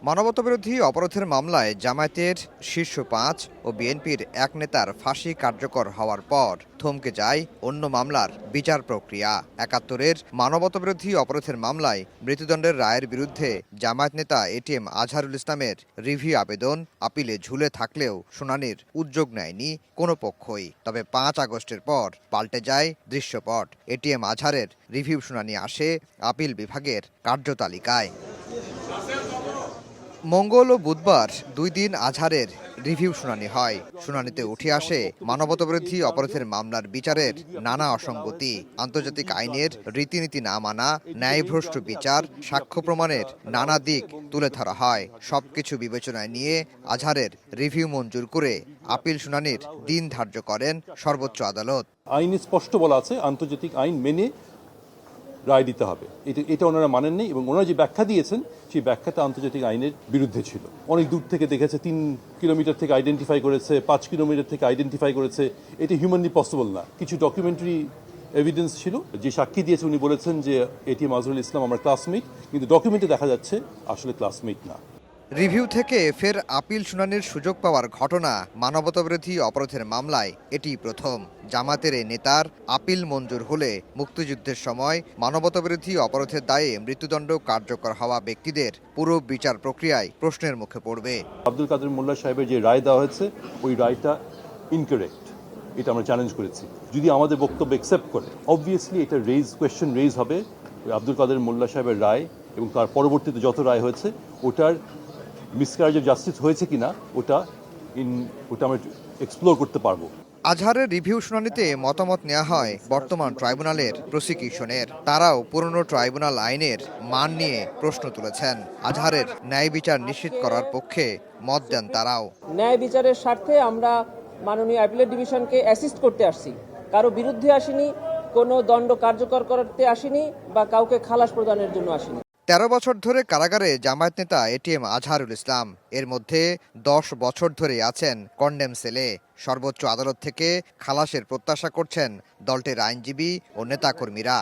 মানবতাবিরোধী অপরাধের মামলায় জামায়াতের শীর্ষ ৫ ও বিএনপির এক নেতার ফাঁসি কার্যকর হওয়ার পর থমকে যায় অন্য মামলার বিচার প্রক্রিয়া। ৭১-এর মানবতাবিরোধী অপরাধের মামলায় মৃত্যুদণ্ডের রায়ের বিরুদ্ধে জামায়াত নেতা এটিএম আজহারুল ইসলামের রিভিউ আবেদন আপিলে ঝুলে থাকলেও শুনানির উদ্যোগ নেয়নি কোনো পক্ষই। তবে ৫ আগস্টের পর পাল্টে যায় দৃশ্যপট। এটিএম আজহারের রিভিউ শুনানি আসে আপিল বিভাগের কার্যতালিকায়। মঙ্গল ও বুধবার ২ দিন আজহারের রিভিউ শুনানি হয়। শুনানিতে উঠে আসে মানবতাবিরোধী অপরাধের মামলার বিচারের নানা অসঙ্গতি, আন্তর্জাতিক আইনের রীতিনীতি না মানা, ন্যায়ভ্রষ্ট বিচার, সাক্ষ্য প্রমাণের নানা দিক তুলে ধরা হয়। সবকিছু বিবেচনায় নিয়ে আজহারের রিভিউ মঞ্জুর করে আপিল শুনানির দিন ধার্য করেন সর্বোচ্চ আদালত। আইনে স্পষ্ট বলা আছে আন্তর্জাতিক আইন মেনে রায় দিতে হবে। এটা ওনারা মানেননি এবং ওনারা যে ব্যাখ্যা দিয়েছেন সেই ব্যাখ্যাটা আন্তর্জাতিক আইনের বিরুদ্ধে ছিল। অনেক দূর থেকে দেখেছে, ৩ কিলোমিটার থেকে আইডেন্টিফাই করেছে, ৫ কিলোমিটার থেকে আইডেন্টিফাই করেছে। এটা হিউম্যানলি পসিবল না। কিছু ডকুমেন্টারি এভিডেন্স ছিল। যে সাক্ষী দিয়েছে উনি বলেছেন যে এটিএম আজহারুল ইসলাম আমার ক্লাসমেট, কিন্তু ডকুমেন্টে দেখা যাচ্ছে আসলে ক্লাসমেট না। রিভিউ থেকে ফের আপিল শুনানির সুযোগ পাওয়ার ঘটনা মানবতাবিরোধী অপরাধের মামলায় এটি প্রথম। জামাতের এই নেতার আপিল মঞ্জুর হলে মুক্তিযুদ্ধের সময় মানবতাবিরোধী অপরাধের দায়ে মৃত্যুদণ্ড কার্যকর হওয়া ব্যক্তিদের পুরো বিচার প্রক্রিয়ায় প্রশ্নের মুখে পড়বে। আব্দুল কাদের মোল্লা সাহেবের যে রায় দেওয়া হয়েছে ওই রায়টা ইনকারেক্ট, এটা আমরা চ্যালেঞ্জ করেছি। যদি আমাদের বক্তব্য অ্যাকসেপ্ট করে অবভিয়াসলি এটা কোয়েশ্চেন রেজ হবে আব্দুল কাদের মোল্লা সাহেবের রায় এবং তার পরবর্তীতে যত রায় হয়েছে ওটার মিসক্যারেজ অফ জাস্টিস হয়েছে কিনা ওটা আমরা এক্সপ্লোর করতে পারবো। আজহারের রিভিউ শুনানিতে মতামত নেওয়া হয় বর্তমান ট্রাইব্যুনালের প্রসিকিউশনের। তারাও পুরনো ট্রাইব্যুনাল আইনের মান নিয়ে প্রশ্ন তুলেছেন। আজহারের ন্যায় বিচার নিশ্চিত করার পক্ষে মত দেন তারাও। ন্যায় বিচারের স্বার্থে আমরা মাননীয় অ্যাপিলেট ডিভিশনকে অ্যাসিস্ট করতে আসছি, কারো বিরুদ্ধে আসিনি, কোনো দণ্ড কার্যকর করতে আসিনি বা কাউকে খালাস প্রদানের জন্য আসিনি। ১৩ বছর ধরে কারাগারে জামায়াত নেতা এটিএম আজহারুল ইসলাম। এর মধ্যে ১০ বছর ধরে আছেন কন্ডেম সেলে। সর্বোচ্চ আদালত থেকে খালাসের প্রত্যাশা করছেন দলটির আইনজীবী ও নেতাকর্মীরা।